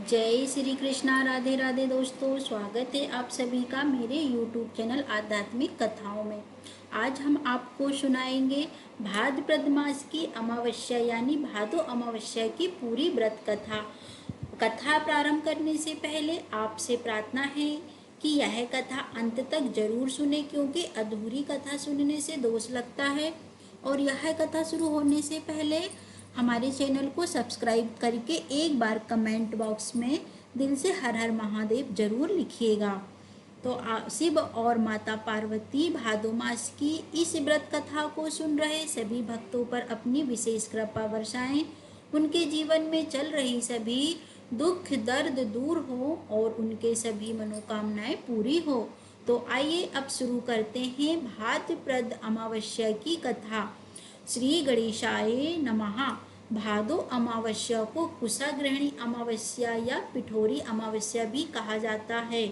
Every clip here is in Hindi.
जय श्री कृष्णा। राधे राधे दोस्तों, स्वागत है आप सभी का मेरे YouTube चैनल आध्यात्मिक कथाओं में। आज हम आपको सुनाएंगे भाद्रपद मास की अमावस्या यानी भादो अमावस्या की पूरी व्रत कथा। कथा प्रारंभ करने से पहले आपसे प्रार्थना है कि यह कथा अंत तक जरूर सुने, क्योंकि अधूरी कथा सुनने से दोष लगता है। और यह कथा शुरू होने से पहले हमारे चैनल को सब्सक्राइब करके एक बार कमेंट बॉक्स में दिल से हर हर महादेव जरूर लिखिएगा। तो शिव और माता पार्वती भादो मास की इस व्रत कथा को सुन रहे सभी भक्तों पर अपनी विशेष कृपा बरसाएं, उनके जीवन में चल रही सभी दुख दर्द दूर हो और उनके सभी मनोकामनाएं पूरी हो। तो आइए अब शुरू करते हैं भाद्रपद अमावस्या की कथा। श्री गणेशाय नमः। भादो अमावस्या को कुशाग्रहणी अमावस्या या पिठोरी अमावस्या भी कहा जाता है।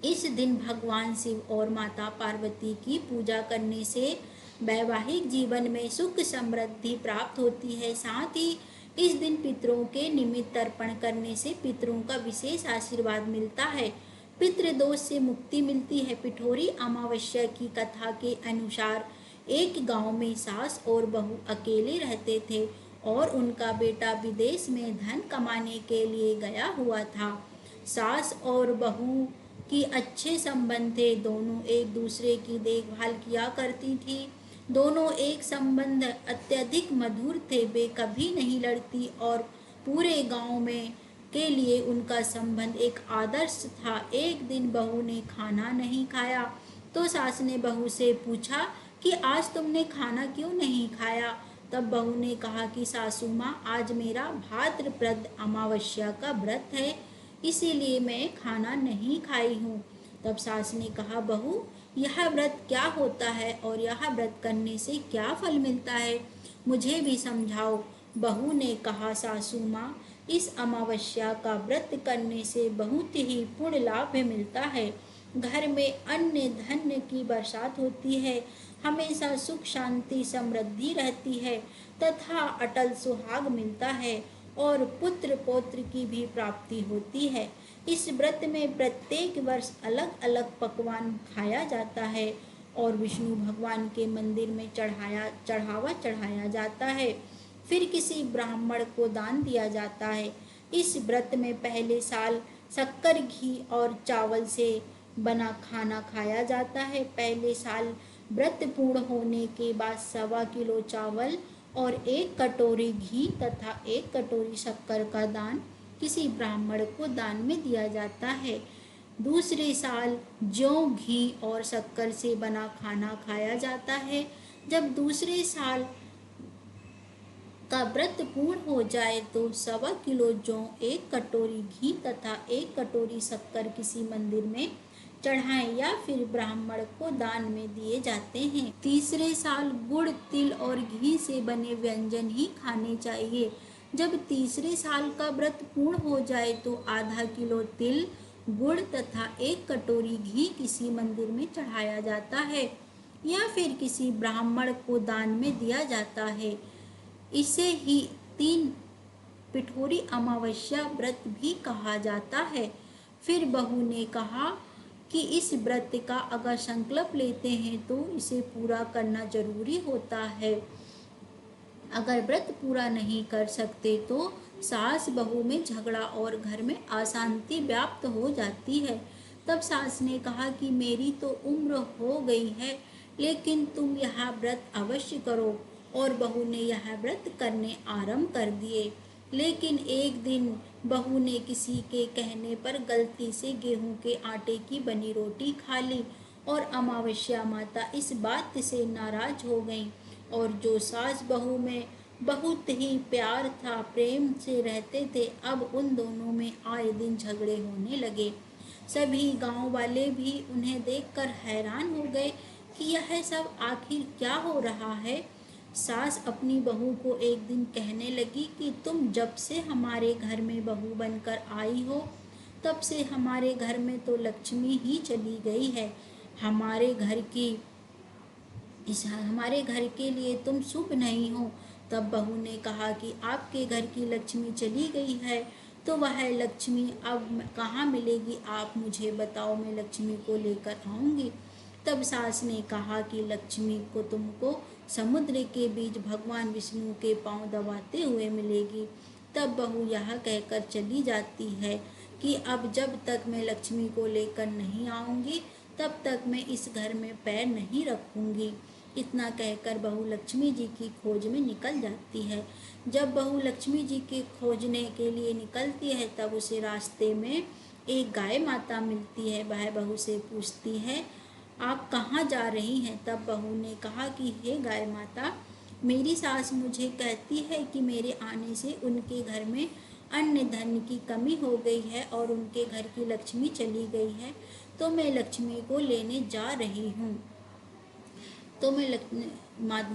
इस दिन भगवान शिव और माता पार्वती की पूजा करने से वैवाहिक जीवन में सुख समृद्धि प्राप्त होती है। साथ ही इस दिन पितरों के निमित्त तर्पण करने से पितरों का विशेष आशीर्वाद मिलता है, पितृदोष से मुक्ति मिलती है। पिठोरी अमावस्या की कथा के अनुसार एक गांव में सास और बहू अकेले रहते थे और उनका बेटा विदेश में धन कमाने के लिए गया हुआ था। सास और बहू की अच्छे संबंध थे, दोनों एक दूसरे की देखभाल किया करती थी। दोनों एक संबंध अत्यधिक मधुर थे, वे कभी नहीं लड़ती और पूरे गांव में के लिए उनका संबंध एक आदर्श था। एक दिन बहू ने खाना नहीं खाया तो सास ने बहू से पूछा कि आज तुमने खाना क्यों नहीं खाया। तब बहू ने कहा कि सासू माँ, आज मेरा भाद्रपद अमावस्या का व्रत है, इसीलिए मैं खाना नहीं खाई हूँ। तब सास ने कहा, बहू यह व्रत क्या होता है और यह व्रत करने से क्या फल मिलता है, मुझे भी समझाओ। बहू ने कहा, सासू माँ, इस अमावस्या का व्रत करने से बहुत ही पुण्य लाभ मिलता है। घर में अन्न धन्य की बरसात होती है, हमेशा सुख शांति समृद्धि रहती है तथा अटल सुहाग मिलता है और पुत्र पौत्र की भी प्राप्ति होती है। इस व्रत में प्रत्येक वर्ष अलग अलग पकवान खाया जाता है और विष्णु भगवान के मंदिर में चढ़ावा चढ़ाया जाता है, फिर किसी ब्राह्मण को दान दिया जाता है। इस व्रत में पहले साल शक्कर घी और चावल से बना खाना खाया जाता है। पहले साल व्रत पूर्ण होने के बाद 1.25 किलो चावल और 1 कटोरी घी तथा 1 कटोरी शक्कर का दान किसी ब्राह्मण को दान में दिया जाता है। दूसरे साल जौ घी और शक्कर से बना खाना खाया जाता है। जब दूसरे साल का व्रत पूर्ण हो जाए तो 1.25 किलो जौ, 1 कटोरी घी तथा 1 कटोरी शक्कर किसी मंदिर में चढ़ाएं या फिर ब्राह्मण को दान में दिए जाते हैं। तीसरे साल गुड़ तिल और घी से बने व्यंजन ही खाने चाहिए। जब तीसरे साल का व्रत पूर्ण हो जाए तो आधा किलो तिल गुड़ तथा 1 कटोरी घी किसी मंदिर में चढ़ाया जाता है या फिर किसी ब्राह्मण को दान में दिया जाता है। इसे ही 3 पिठोरी अमावस्या व्रत भी कहा जाता है। फिर बहू ने कहा कि इस व्रत का अगर संकल्प लेते हैं तो इसे पूरा करना जरूरी होता है। अगर व्रत पूरा नहीं कर सकते तो सास बहू में झगड़ा और घर में अशांति व्याप्त हो जाती है। तब सास ने कहा कि मेरी तो उम्र हो गई है, लेकिन तुम यह व्रत अवश्य करो। और बहू ने यह व्रत करने आरंभ कर दिए। लेकिन एक दिन बहू ने किसी के कहने पर गलती से गेहूं के आटे की बनी रोटी खा ली और अमावस्या माता इस बात से नाराज हो गईं। और जो सास बहू में बहुत ही प्यार था, प्रेम से रहते थे, अब उन दोनों में आए दिन झगड़े होने लगे। सभी गांव वाले भी उन्हें देखकर हैरान हो गए कि यह सब आखिर क्या हो रहा है। सास अपनी बहू को एक दिन कहने लगी कि तुम जब से हमारे घर में बहू बनकर आई हो तब से हमारे घर में तो लक्ष्मी ही चली गई है। हमारे घर के लिए तुम शुभ नहीं हो। तब बहू ने कहा कि आपके घर की लक्ष्मी चली गई है, तो वह लक्ष्मी अब कहाँ मिलेगी, आप मुझे बताओ, मैं लक्ष्मी को लेकर आऊँगी। तब सास ने कहा कि लक्ष्मी को तुमको समुद्र के बीच भगवान विष्णु के पांव दबाते हुए मिलेगी। तब बहू यह कहकर चली जाती है कि अब जब तक मैं लक्ष्मी को लेकर नहीं आऊँगी, तब तक मैं इस घर में पैर नहीं रखूँगी। इतना कहकर बहू लक्ष्मी जी की खोज में निकल जाती है। जब बहू लक्ष्मी जी के खोजने के लिए निकलती है, तब उसे रास्ते में एक गाय माता मिलती है। वह बहू से पूछती है, आप कहाँ जा रही हैं? तब बहू ने कहा कि हे गाय माता, मेरी सास मुझे कहती है कि मेरे आने से उनके घर में अन्न धन की कमी हो गई है और उनके घर की लक्ष्मी चली गई है, तो मैं लक्ष्मी को लेने जा रही हूँ। तो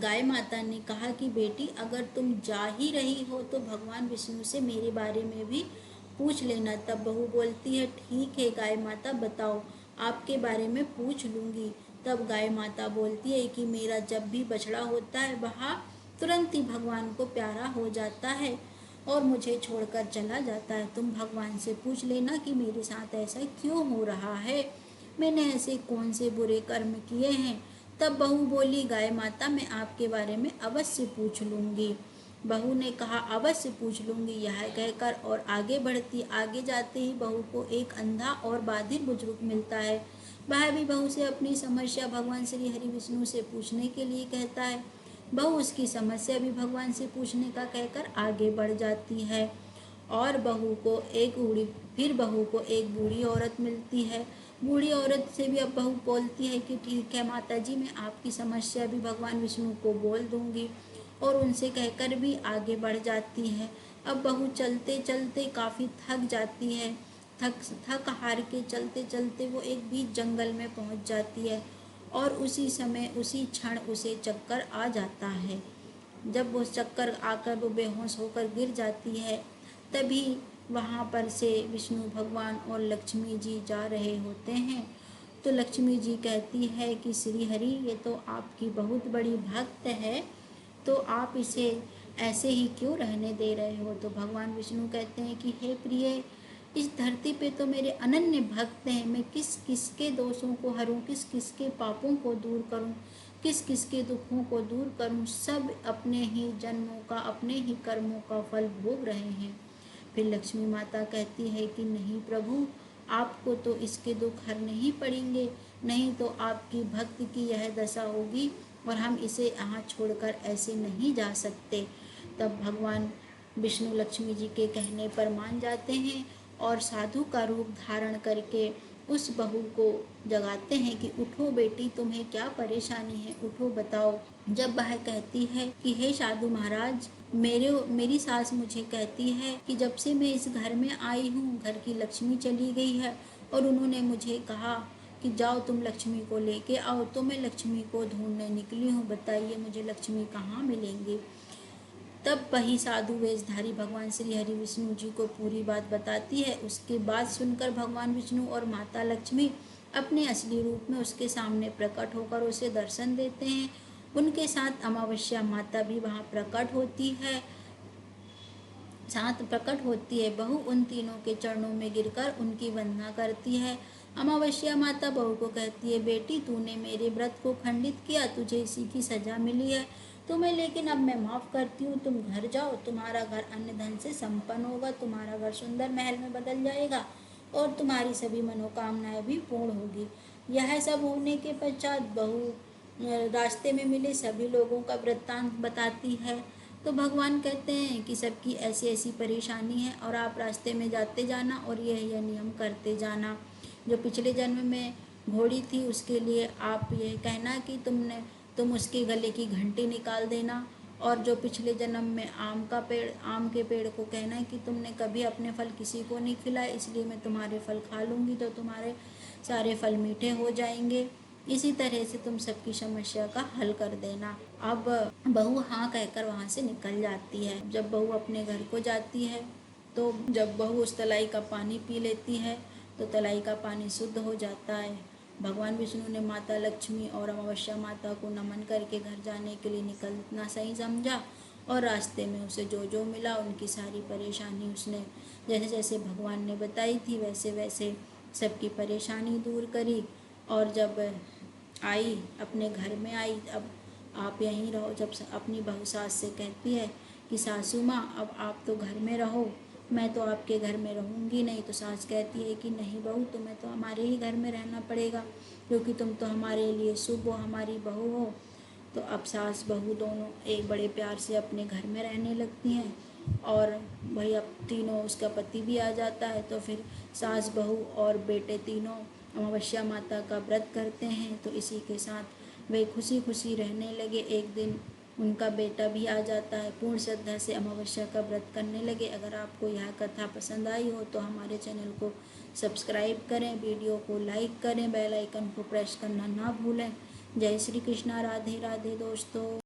गाय माता ने कहा कि बेटी, अगर तुम जा ही रही हो तो भगवान विष्णु से मेरे बारे में भी पूछ लेना। तब बहू बोलती है, ठीक है गाय माता, बताओ, आपके बारे में पूछ लूँगी। तब गाय माता बोलती है कि मेरा जब भी बछड़ा होता है वह तुरंत ही भगवान को प्यारा हो जाता है और मुझे छोड़कर चला जाता है। तुम भगवान से पूछ लेना कि मेरे साथ ऐसा क्यों हो रहा है, मैंने ऐसे कौन से बुरे कर्म किए हैं। तब बहू बोली, गाय माता, मैं आपके बारे में अवश्य पूछ लूँगी। बहू ने कहा, अवश्य पूछ लूँगी, यह कहकर और आगे जाते ही बहू को एक अंधा और बाधिर बुजुर्ग मिलता है। वह भी बहू से अपनी समस्या भगवान श्री हरि विष्णु से पूछने के लिए कहता है। बहू उसकी समस्या भी भगवान से पूछने का कहकर आगे बढ़ जाती है और बहू को एक बूढ़ी औरत मिलती है। बूढ़ी औरत से भी अब बहू बोलती है कि ठीक है माता जी, मैं आपकी समस्या भी भगवान विष्णु को बोल दूंगी, और उनसे कहकर भी आगे बढ़ जाती है। अब बहू चलते चलते काफ़ी थक जाती है। थक हार के चलते चलते वो एक बीच जंगल में पहुंच जाती है और उसी समय उसी क्षण उसे चक्कर आ जाता है। जब वो चक्कर आकर वो बेहोश होकर गिर जाती है, तभी वहाँ पर से विष्णु भगवान और लक्ष्मी जी जा रहे होते हैं। तो लक्ष्मी जी कहती है कि श्री हरि, ये तो आपकी बहुत बड़ी भक्त है, तो आप इसे ऐसे ही क्यों रहने दे रहे हो? तो भगवान विष्णु कहते हैं कि हे प्रिय, इस धरती पे तो मेरे अनन्य भक्त हैं, मैं किस किस के दोषों को हरूं, किस किस के पापों को दूर करूं, किस किस के दुखों को दूर करूं, सब अपने ही जन्मों का, अपने ही कर्मों का फल भोग रहे हैं। फिर लक्ष्मी माता कहती है कि नहीं प्रभु, आपको तो इसके दुख हरने ही पड़ेंगे, नहीं तो आपकी भक्त की यह दशा होगी और हम इसे यहाँ छोड़कर ऐसे नहीं जा सकते। तब भगवान विष्णु लक्ष्मी जी के कहने पर मान जाते हैं और साधु का रूप धारण करके उस बहू को जगाते हैं कि उठो बेटी, तुम्हें क्या परेशानी है, उठो बताओ। जब वह कहती है कि हे साधु महाराज, मेरी सास मुझे कहती है कि जब से मैं इस घर में आई हूँ, घर की लक्ष्मी चली गई है और उन्होंने मुझे कहा कि जाओ तुम लक्ष्मी को लेके आओ, तो मैं लक्ष्मी को ढूंढने निकली हूँ, बताइए मुझे लक्ष्मी कहाँ मिलेंगी। तब वही साधु वेशधारी भगवान श्री हरि विष्णु जी को पूरी बात बताती है। उसके बाद सुनकर भगवान विष्णु और माता लक्ष्मी अपने असली रूप में उसके सामने प्रकट होकर उसे दर्शन देते हैं। उनके साथ अमावस्या माता भी वहाँ प्रकट होती है। बहू उन तीनों के चरणों में गिरकर उनकी वंदना करती है। अमावस्या माता बहू को कहती है, बेटी, तूने मेरे व्रत को खंडित किया, तुझे इसी की सजा मिली है तुम्हें, लेकिन अब मैं माफ़ करती हूँ, तुम घर जाओ, तुम्हारा घर अन्न धन से संपन्न होगा, तुम्हारा घर सुंदर महल में बदल जाएगा और तुम्हारी सभी मनोकामनाएं भी पूर्ण होगी। यह सब होने के पश्चात बहू रास्ते में मिले सभी लोगों का वृत्तांत बताती है। तो भगवान कहते हैं कि सबकी ऐसी ऐसी परेशानी है और आप रास्ते में जाते जाना और यह नियम करते जाना। जो पिछले जन्म में घोड़ी थी उसके लिए आप ये कहना कि तुम उसके गले की घंटी निकाल देना, और जो पिछले जन्म में आम के पेड़ को कहना है कि तुमने कभी अपने फल किसी को नहीं खिलाए, इसलिए मैं तुम्हारे फल खा लूँगी तो तुम्हारे सारे फल मीठे हो जाएंगे। इसी तरह से तुम सबकी समस्या का हल कर देना। अब बहू हाँ कहकर वहाँ से निकल जाती है। जब बहू अपने घर को जाती है, तो जब बहू उस तलाई का पानी पी लेती है तो तलाई का पानी शुद्ध हो जाता है। भगवान विष्णु ने माता लक्ष्मी और अमावस्या माता को नमन करके घर जाने के लिए निकलना सही समझा और रास्ते में उसे जो जो मिला उनकी सारी परेशानी उसने जैसे जैसे भगवान ने बताई थी वैसे वैसे सबकी परेशानी दूर करी। और जब आई अपने घर में आई, अब आप यहीं रहो। जब अपनी बहू सास से कहती है कि सासू माँ अब आप तो घर में रहो, मैं तो आपके घर में रहूँगी नहीं। तो सास कहती है कि नहीं बहू, तुम्हें तो हमारे ही घर में रहना पड़ेगा, क्योंकि तुम तो हमारे लिए शुभ हो, हमारी बहू हो। तो अब सास बहू दोनों एक बड़े प्यार से अपने घर में रहने लगती हैं। और वही अब तीनों, उसका पति भी आ जाता है, तो फिर सास बहू और बेटे तीनों अमावस्या माता का व्रत करते हैं। तो इसी के साथ वे खुशी खुशी रहने लगे। एक दिन उनका बेटा भी आ जाता है, पूर्ण श्रद्धा से अमावस्या का व्रत करने लगे। अगर आपको यह कथा पसंद आई हो तो हमारे चैनल को सब्सक्राइब करें, वीडियो को लाइक करें, बेल आइकन को प्रेस करना ना भूलें। जय श्री कृष्णा, राधे राधे दोस्तों।